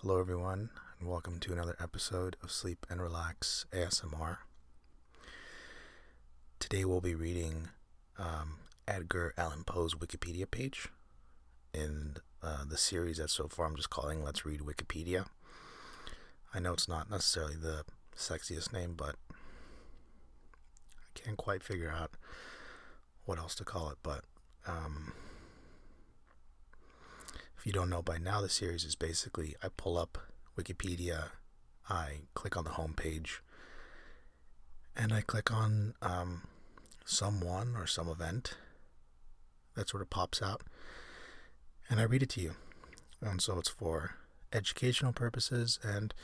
Hello everyone, and welcome to another episode of Sleep and Relax ASMR. Today we'll be reading Edgar Allan Poe's Wikipedia page in the series that so far I'm just calling Let's Read Wikipedia. I know it's not necessarily the sexiest name, but I can't quite figure out what else to call it, but if you don't know by now, the series is basically I pull up Wikipedia, I click on the home page, and I click on someone or some event that sort of pops out, and I read it to you. And so it's for educational purposes, and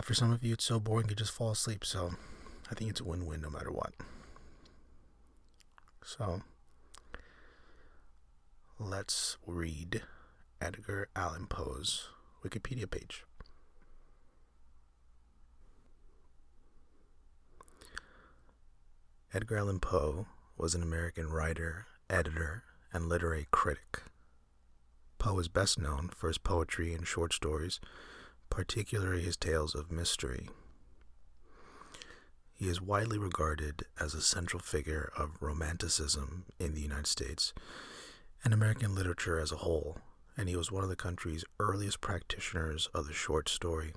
for some of you it's so boring you just fall asleep, so I think it's a win-win no matter what. So let's read Edgar Allan Poe's Wikipedia page. Edgar Allan Poe was an American writer, editor, and literary critic. Poe is best known for his poetry and short stories, particularly his tales of mystery. He is widely regarded as a central figure of Romanticism in the United States and American literature as a whole, and he was one of the country's earliest practitioners of the short story.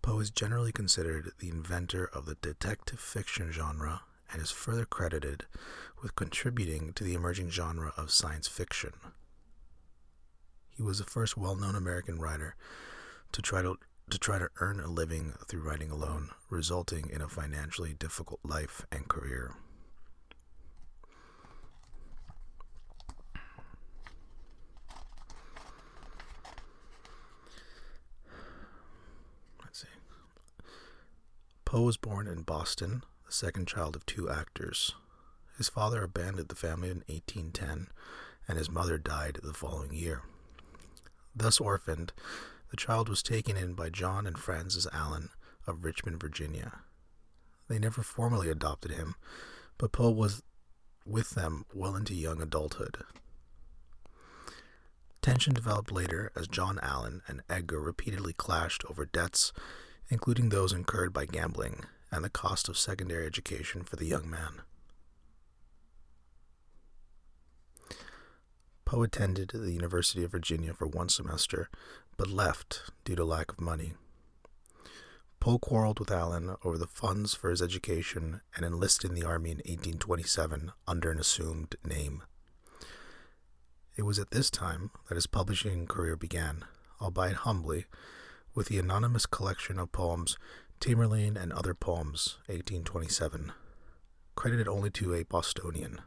Poe is generally considered the inventor of the detective fiction genre and is further credited with contributing to the emerging genre of science fiction. He was the first well-known American writer to try to earn a living through writing alone, resulting in a financially difficult life and career. Poe was born in Boston, the second child of two actors. His father abandoned the family in 1810, and his mother died the following year. Thus orphaned, the child was taken in by John and Frances Allan of Richmond, Virginia. They never formally adopted him, but Poe was with them well into young adulthood. Tension developed later as John Allan and Edgar repeatedly clashed over debts, including those incurred by gambling and the cost of secondary education for the young man. Poe attended the University of Virginia for one semester, but left due to lack of money. Poe quarreled with Allan over the funds for his education and enlisted in the army in 1827 under an assumed name. It was at this time that his publishing career began, albeit humbly, with the anonymous collection of poems Tamerlane and Other Poems, 1827, credited only to a Bostonian.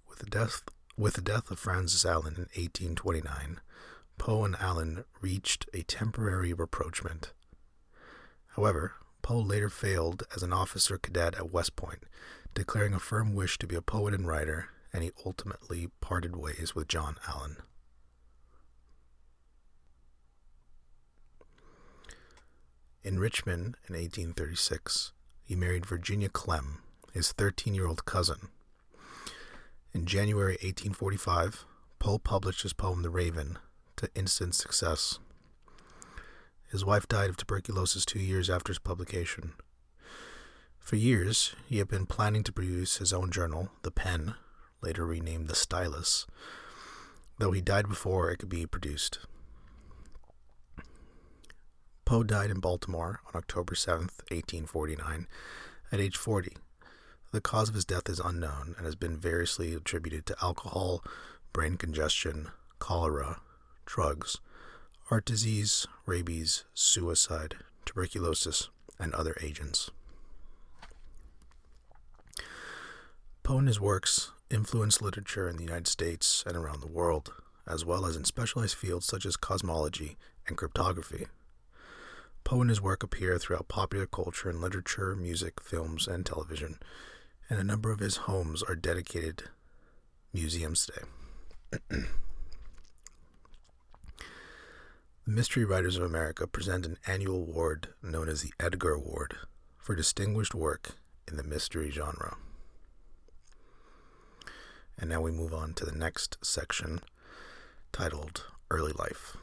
With the death of Frances Allan in 1829, Poe and Allan reached a temporary rapprochement. However, Poe later failed as an officer cadet at West Point, declaring a firm wish to be a poet and writer, and he ultimately parted ways with John Allan. In Richmond in 1836, he married Virginia Clem, his 13-year-old cousin. In January 1845, Poe published his poem The Raven to instant success. His wife died of tuberculosis 2 years after his publication. For years, he had been planning to produce his own journal, The Pen, later renamed The Stylus, though he died before it could be produced. Poe died in Baltimore on October 7, 1849, at age 40. The cause of his death is unknown and has been variously attributed to alcohol, brain congestion, cholera, drugs, heart disease, rabies, suicide, tuberculosis, and other agents. Poe and his works influenced literature in the United States and around the world, as well as in specialized fields such as cosmology and cryptography. Poe and his work appear throughout popular culture and literature, music, films, and television, and a number of his homes are dedicated museums today. The Mystery Writers of America present an annual award known as the Edgar Award for distinguished work in the mystery genre. And now we move on to the next section, titled Early Life.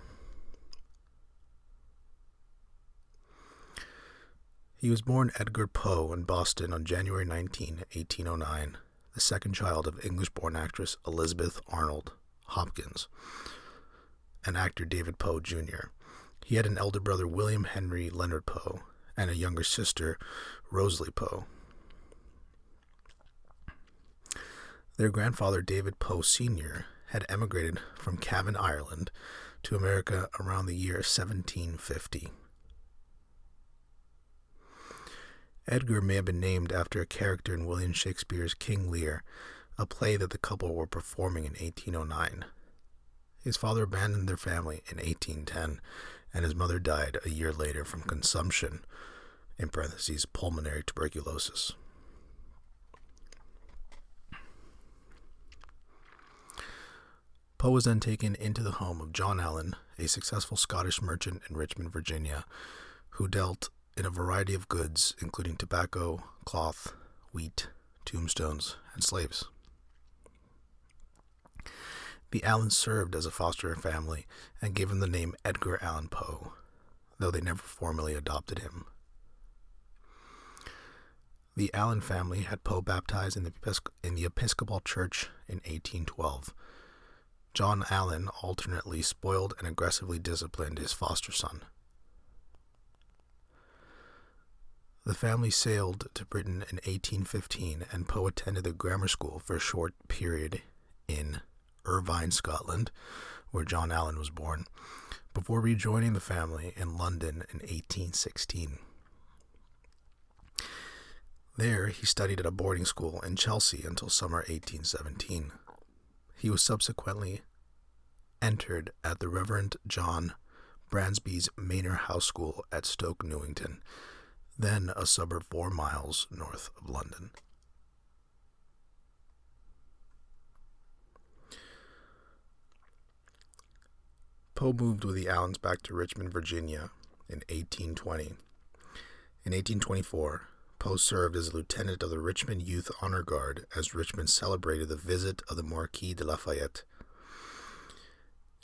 He was born Edgar Poe in Boston on January 19, 1809, the second child of English-born actress Elizabeth Arnold Hopkins and actor David Poe, Jr. He had an elder brother, William Henry Leonard Poe, and a younger sister, Rosalie Poe. Their grandfather, David Poe, Sr., had emigrated from Cavan, Ireland, to America around the year 1750. Edgar may have been named after a character in William Shakespeare's King Lear, a play that the couple were performing in 1809. His father abandoned their family in 1810, and his mother died a year later from consumption, in parentheses, pulmonary tuberculosis. Poe was then taken into the home of John Allan, a successful Scottish merchant in Richmond, Virginia, who dealt in a variety of goods, including tobacco, cloth, wheat, tombstones, and slaves. The Allans served as a foster family and gave him the name Edgar Allan Poe, though they never formally adopted him. The Allan family had Poe baptized in the Episcopal Church in 1812. John Allan alternately spoiled and aggressively disciplined his foster son. The family sailed to Britain in 1815, and Poe attended the grammar school for a short period in Irvine, Scotland, where John Allan was born, before rejoining the family in London in 1816. There, he studied at a boarding school in Chelsea until summer 1817. He was subsequently entered at the Reverend John Bransby's Manor House School at Stoke Newington, then a suburb 4 miles north of London. Poe moved with the Allans back to Richmond, Virginia in 1820. In 1824, Poe served as a lieutenant of the Richmond Youth Honor Guard as Richmond celebrated the visit of the Marquis de Lafayette.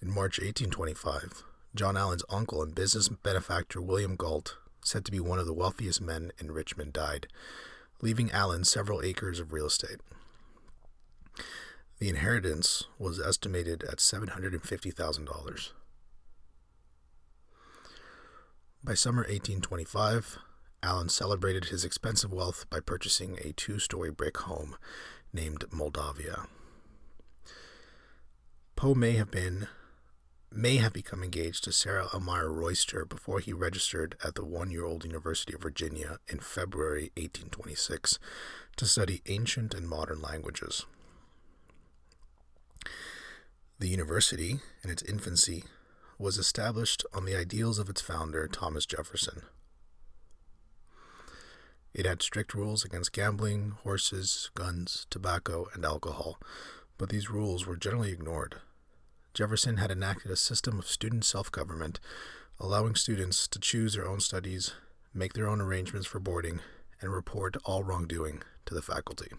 In March 1825, John Allan's uncle and business benefactor William Galt, said to be one of the wealthiest men in Richmond, died, leaving Allan several acres of real estate. The inheritance was estimated at $750,000. By summer 1825, Allan celebrated his expensive wealth by purchasing a 2-story brick home named Moldavia. Poe may have become engaged to Sarah Elmira Royster before he registered at the one-year-old University of Virginia in February 1826 to study ancient and modern languages. The university, in its infancy, was established on the ideals of its founder, Thomas Jefferson. It had strict rules against gambling, horses, guns, tobacco, and alcohol, but these rules were generally ignored. Jefferson had enacted a system of student self-government, allowing students to choose their own studies, make their own arrangements for boarding, and report all wrongdoing to the faculty.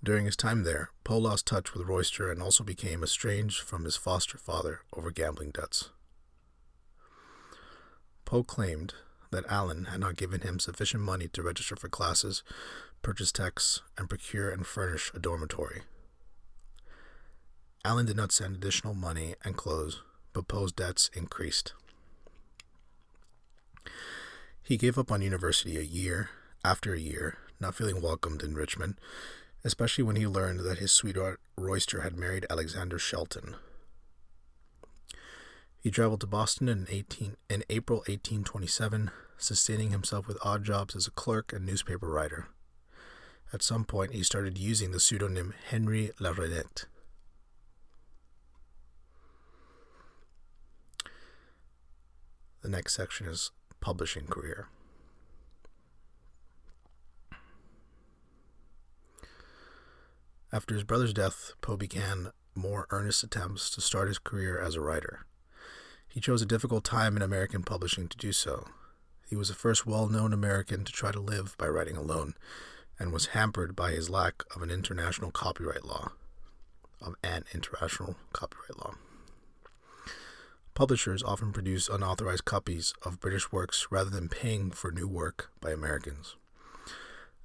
During his time there, Poe lost touch with Royster and also became estranged from his foster father over gambling debts. Poe claimed that Allan had not given him sufficient money to register for classes, purchase texts, and procure and furnish a dormitory. Allan did not send additional money and clothes, but Poe's debts increased. He gave up on university a year after a year, not feeling welcomed in Richmond, especially when he learned that his sweetheart Royster had married Alexander Shelton. He traveled to Boston in April 1827, sustaining himself with odd jobs as a clerk and newspaper writer. At some point, he started using the pseudonym Henry Larenette. The next section is publishing career. After his brother's death, Poe began more earnest attempts to start his career as a writer. He chose a difficult time in American publishing to do so. He was the first well-known American to try to live by writing alone, and was hampered by his lack of an international copyright law. Publishers often produce unauthorized copies of British works rather than paying for new work by Americans.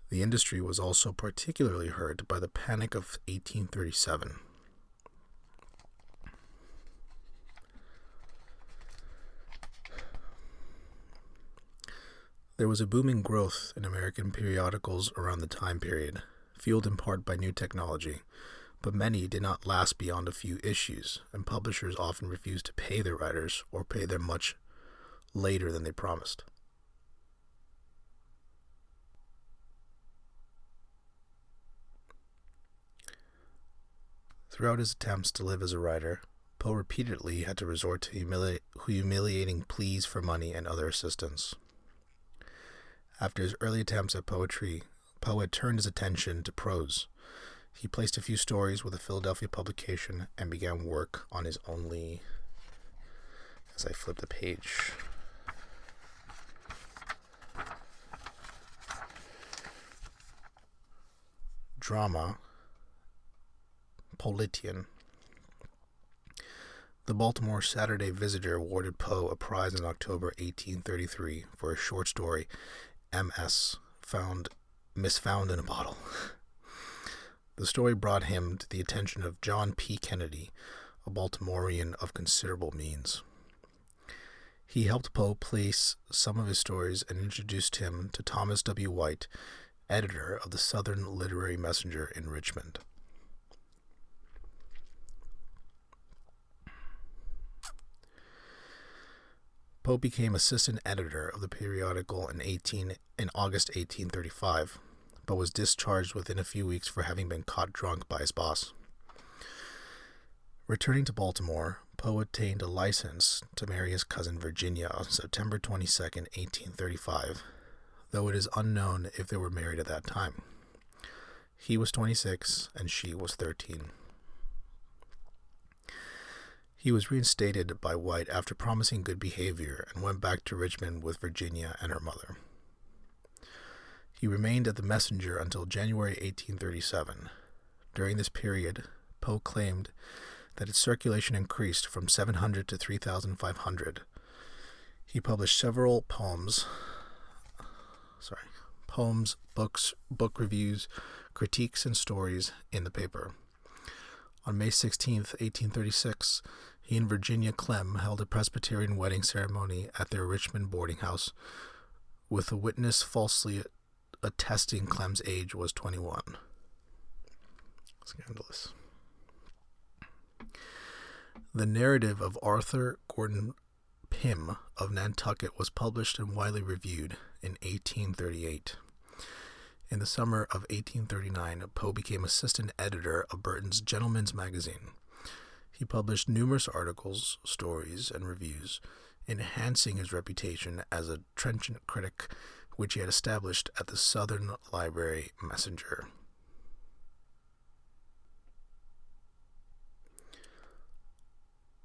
The industry was also particularly hurt by the Panic of 1837. There was a booming growth in American periodicals around the time period, fueled in part by new technology, but many did not last beyond a few issues, and publishers often refused to pay their writers or pay them much later than they promised. Throughout his attempts to live as a writer, Poe repeatedly had to resort to humiliating pleas for money and other assistance. After his early attempts at poetry, Poe had turned his attention to prose. He placed a few stories with a Philadelphia publication and began work on his only... As I flip the page... drama, Politian. The Baltimore Saturday Visitor awarded Poe a prize in October 1833 for a short story, M.S., Misfound in a Bottle. The story brought him to the attention of John P. Kennedy, a Baltimorean of considerable means. He helped Poe place some of his stories and introduced him to Thomas W. White, editor of the Southern Literary Messenger in Richmond. Poe became assistant editor of the periodical in August 1835, but was discharged within a few weeks for having been caught drunk by his boss. Returning to Baltimore, Poe obtained a license to marry his cousin Virginia on September 22, 1835, though it is unknown if they were married at that time. He was 26 and she was 13. He was reinstated by White after promising good behavior and went back to Richmond with Virginia and her mother. He remained at the Messenger until January 1837. During this period, Poe claimed that its circulation increased from 700 to 3,500. He published several poems, books, book reviews, critiques, and stories in the paper. On May 16, 1836, he and Virginia Clem held a Presbyterian wedding ceremony at their Richmond boarding house, with a witness falsely attesting Clem's age was 21. Scandalous. The narrative of Arthur Gordon Pym of Nantucket was published and widely reviewed in 1838. In the summer of 1839, Poe became assistant editor of Burton's Gentleman's Magazine. He published numerous articles, stories, and reviews, enhancing his reputation as a trenchant critic, which he had established at the Southern Library Messenger.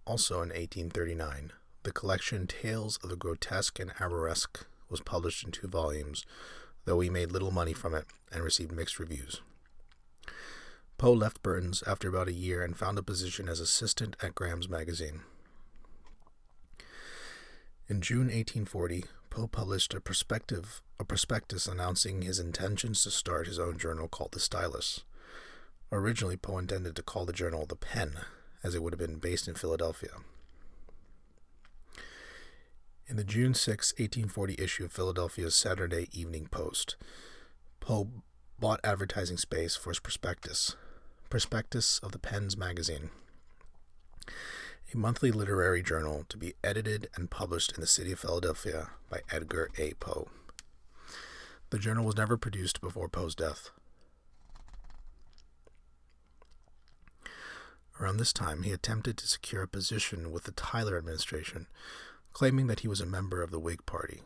Also in 1839, the collection Tales of the Grotesque and Arabesque was published in 2 volumes, though he made little money from it and received mixed reviews. Poe left Burton's after about a year and found a position as assistant at Graham's Magazine. In June 1840, Poe published a prospectus announcing his intentions to start his own journal called The Stylus. Originally, Poe intended to call the journal The Pen, as it would have been based in Philadelphia. In the June 6, 1840 issue of Philadelphia's Saturday Evening Post, Poe bought advertising space for his prospectus of the Pen's Magazine, a monthly literary journal to be edited and published in the city of Philadelphia by Edgar A. Poe. The journal was never produced before Poe's death. Around this time, he attempted to secure a position with the Tyler administration, claiming that he was a member of the Whig Party.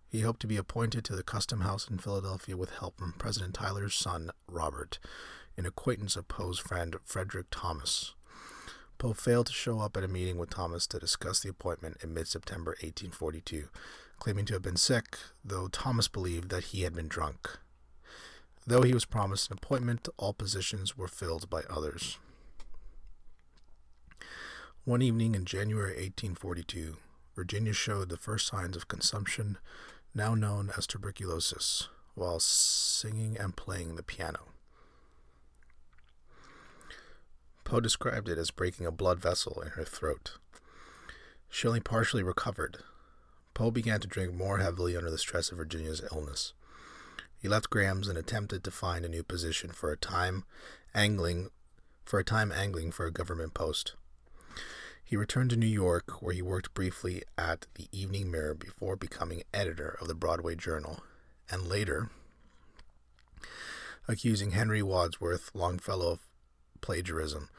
He hoped to be appointed to the Custom House in Philadelphia with help from President Tyler's son, Robert, an acquaintance of Poe's friend Frederick Thomas. Poe failed to show up at a meeting with Thomas to discuss the appointment in mid-September 1842, claiming to have been sick, though Thomas believed that he had been drunk. Though he was promised an appointment, all positions were filled by others. One evening in January 1842, Virginia showed the first signs of consumption, now known as tuberculosis, while singing and playing the piano. Poe described it as breaking a blood vessel in her throat. She only partially recovered. Poe began to drink more heavily under the stress of Virginia's illness. He left Graham's and attempted to find a new position for a time angling for a government post. He returned to New York, where he worked briefly at the Evening Mirror before becoming editor of the Broadway Journal, and later accusing Henry Wadsworth Longfellow of plagiarism,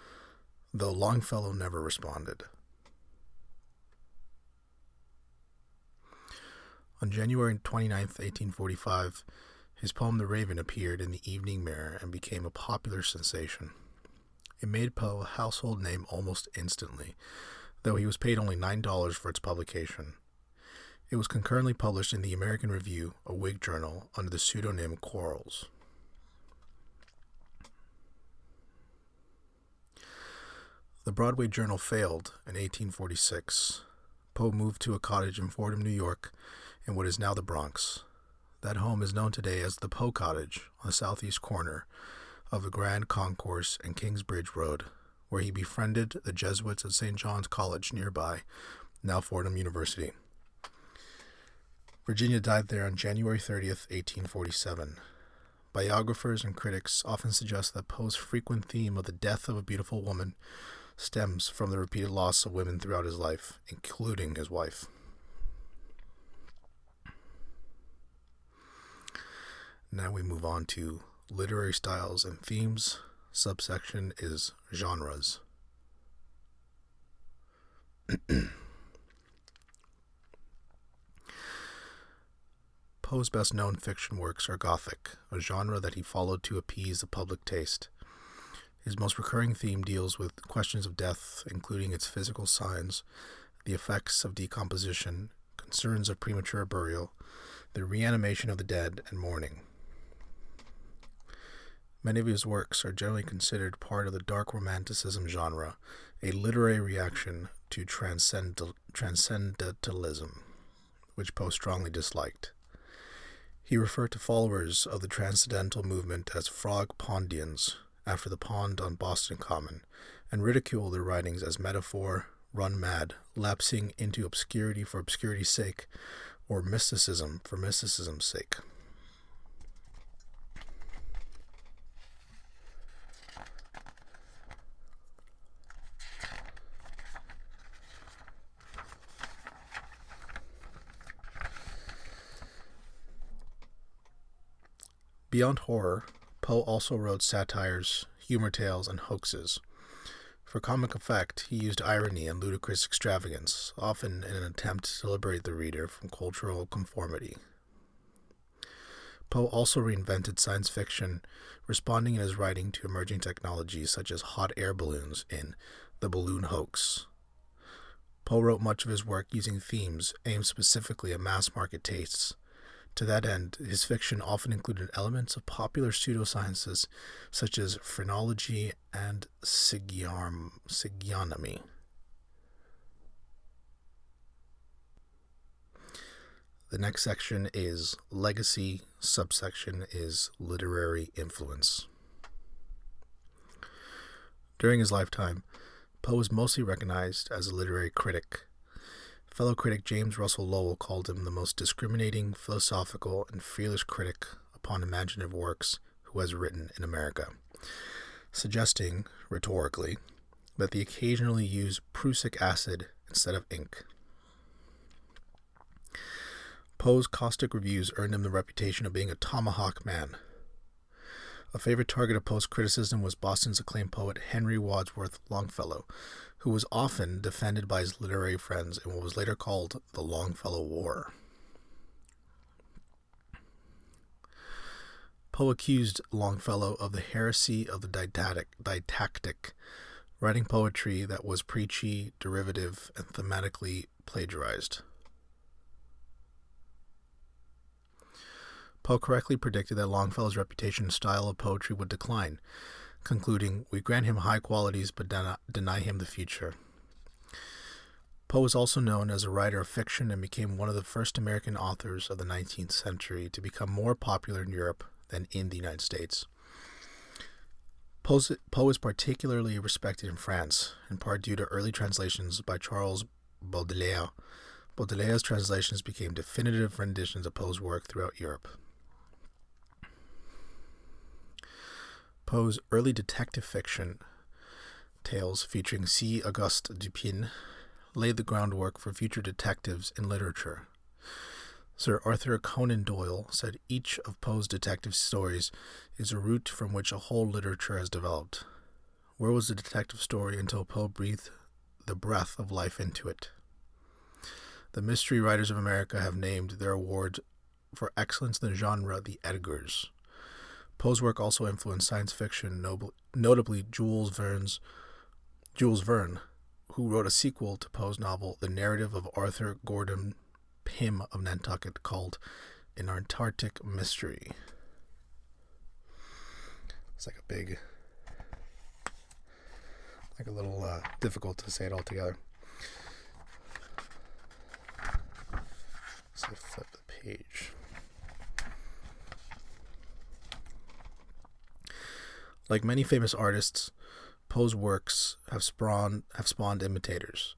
though Longfellow never responded. On January 29, 1845, his poem The Raven appeared in the Evening Mirror and became a popular sensation. It made Poe a household name almost instantly, though he was paid only $9 for its publication. It was concurrently published in the American Review, a Whig journal, under the pseudonym Quarles. The Broadway Journal failed in 1846. Poe moved to a cottage in Fordham, New York, in what is now the Bronx. That home is known today as the Poe Cottage on the southeast corner of the Grand Concourse and Kingsbridge Road, where he befriended the Jesuits at St. John's College nearby, now Fordham University. Virginia died there on January 30th, 1847. Biographers and critics often suggest that Poe's frequent theme of the death of a beautiful woman stems from the repeated loss of women throughout his life, including his wife. Now we move on to literary styles and themes. Subsection is genres. Poe's best-known fiction works are Gothic, a genre that he followed to appease the public taste. His most recurring theme deals with questions of death, including its physical signs, the effects of decomposition, concerns of premature burial, the reanimation of the dead, and mourning. Many of his works are generally considered part of the dark romanticism genre, a literary reaction to transcendentalism, which Poe strongly disliked. He referred to followers of the transcendental movement as frog pondians, after the pond on Boston Common, and ridiculed their writings as metaphor, run mad, lapsing into obscurity for obscurity's sake, or mysticism for mysticism's sake. Beyond horror, Poe also wrote satires, humor tales, and hoaxes. For comic effect, he used irony and ludicrous extravagance, often in an attempt to liberate the reader from cultural conformity. Poe also reinvented science fiction, responding in his writing to emerging technologies such as hot air balloons in The Balloon Hoax. Poe wrote much of his work using themes aimed specifically at mass-market tastes. To that end, his fiction often included elements of popular pseudosciences such as phrenology and physiognomy. The next section is legacy, subsection is literary influence. During his lifetime, Poe was mostly recognized as a literary critic. Fellow critic James Russell Lowell called him the most discriminating, philosophical, and fearless critic upon imaginative works who has written in America, suggesting, rhetorically, that he occasionally used prussic acid instead of ink. Poe's caustic reviews earned him the reputation of being a tomahawk man. A favorite target of Poe's criticism was Boston's acclaimed poet Henry Wadsworth Longfellow, who was often defended by his literary friends in what was later called the Longfellow War. Poe accused Longfellow of the heresy of the didactic, writing poetry that was preachy, derivative, and thematically plagiarized. Poe correctly predicted that Longfellow's reputation and style of poetry would decline, concluding, "We grant him high qualities but deny him the future." Poe was also known as a writer of fiction and became one of the first American authors of the 19th century to become more popular in Europe than in the United States. Poe is particularly respected in France, in part due to early translations by Charles Baudelaire. Baudelaire's translations became definitive renditions of Poe's work throughout Europe. Poe's early detective fiction tales featuring C. Auguste Dupin laid the groundwork for future detectives in literature. Sir Arthur Conan Doyle said each of Poe's detective stories is a root from which a whole literature has developed. Where was the detective story until Poe breathed the breath of life into it? The Mystery Writers of America have named their award for excellence in the genre the Edgars. Poe's work also influenced science fiction, notably Jules Verne, who wrote a sequel to Poe's novel, The Narrative of Arthur Gordon Pym of Nantucket, called An Antarctic Mystery. It's like a little difficult to say it all together. So I flip the page. Like many famous artists, Poe's works have spawned imitators.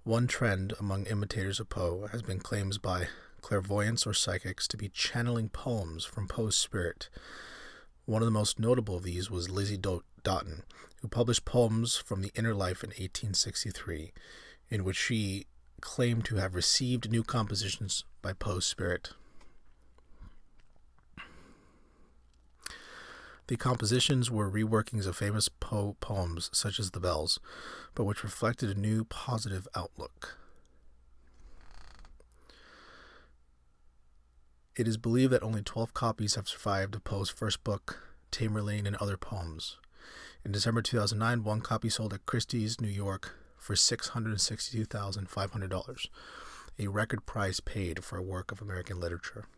One trend among imitators of Poe has been claims by clairvoyants or psychics to be channeling poems from Poe's spirit. One of the most notable of these was Lizzie Doughton, who published Poems from the Inner Life in 1863, in which she claimed to have received new compositions by Poe's spirit. The compositions were reworkings of famous Poe poems such as The Bells, but which reflected a new positive outlook. It is believed that only 12 copies have survived of Poe's first book, Tamerlane and Other Poems. In December 2009, one copy sold at Christie's, New York, for $662,500, a record price paid for a work of American literature.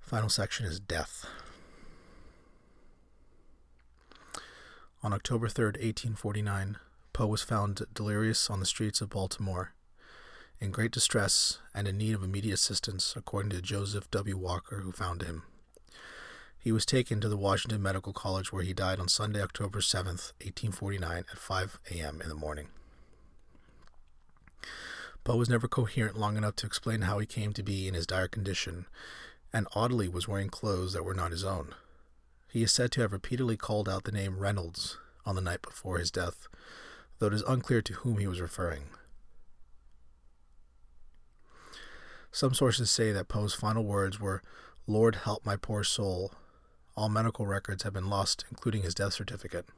Final section is death. On October 3rd, 1849, Poe was found delirious on the streets of Baltimore, in great distress and in need of immediate assistance, according to Joseph W. Walker, who found him. He was taken to the Washington Medical College, where he died on Sunday, October 7th, 1849, at 5 a.m. in the morning. Poe was never coherent long enough to explain how he came to be in his dire condition, and oddly was wearing clothes that were not his own. He is said to have repeatedly called out the name Reynolds on the night before his death, though it is unclear to whom he was referring. Some sources say that Poe's final words were, "Lord, help my poor soul." All medical records have been lost, including his death certificate.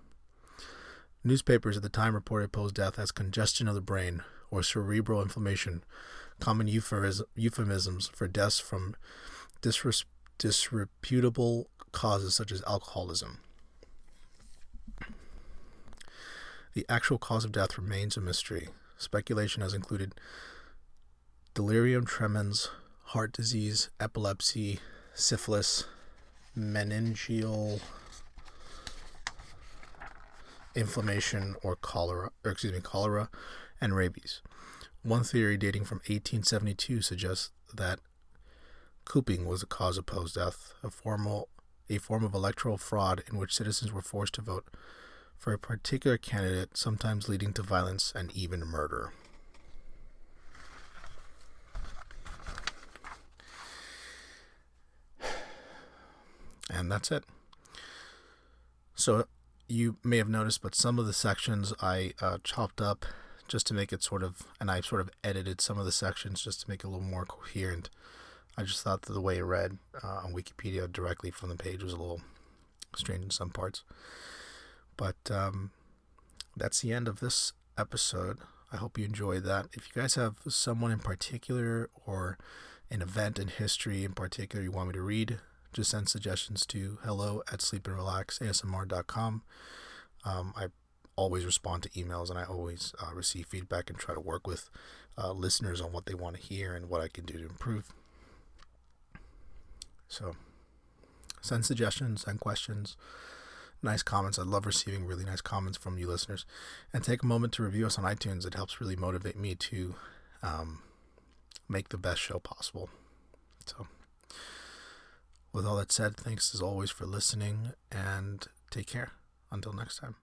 Newspapers at the time reported Poe's death as congestion of the brain or cerebral inflammation, common euphemisms for deaths from disreputable causes such as alcoholism. The actual cause of death remains a mystery. Speculation has included delirium tremens, heart disease, epilepsy, syphilis, meningeal inflammation, or cholera, and rabies. One theory dating from 1872 suggests that cooping was the cause of Poe's death, a form of electoral fraud in which citizens were forced to vote for a particular candidate, sometimes leading to violence and even murder. And that's it. So you may have noticed, but some of the sections I chopped up just to make it and I edited some of the sections just to make it a little more coherent. I just thought that the way it read on Wikipedia directly from the page was a little strange in some parts. But that's the end of this episode. I hope you enjoyed that. If you guys have someone in particular or an event in history in particular you want me to read, just send suggestions to hello@sleepandrelaxasmr.com. I always respond to emails, and I always receive feedback and try to work with listeners on what they want to hear and what I can do to improve. So send suggestions, send questions, nice comments. I love receiving really nice comments from you listeners. And take a moment to review us on iTunes. It helps really motivate me to make the best show possible. So with all that said, thanks as always for listening, and take care. Until next time.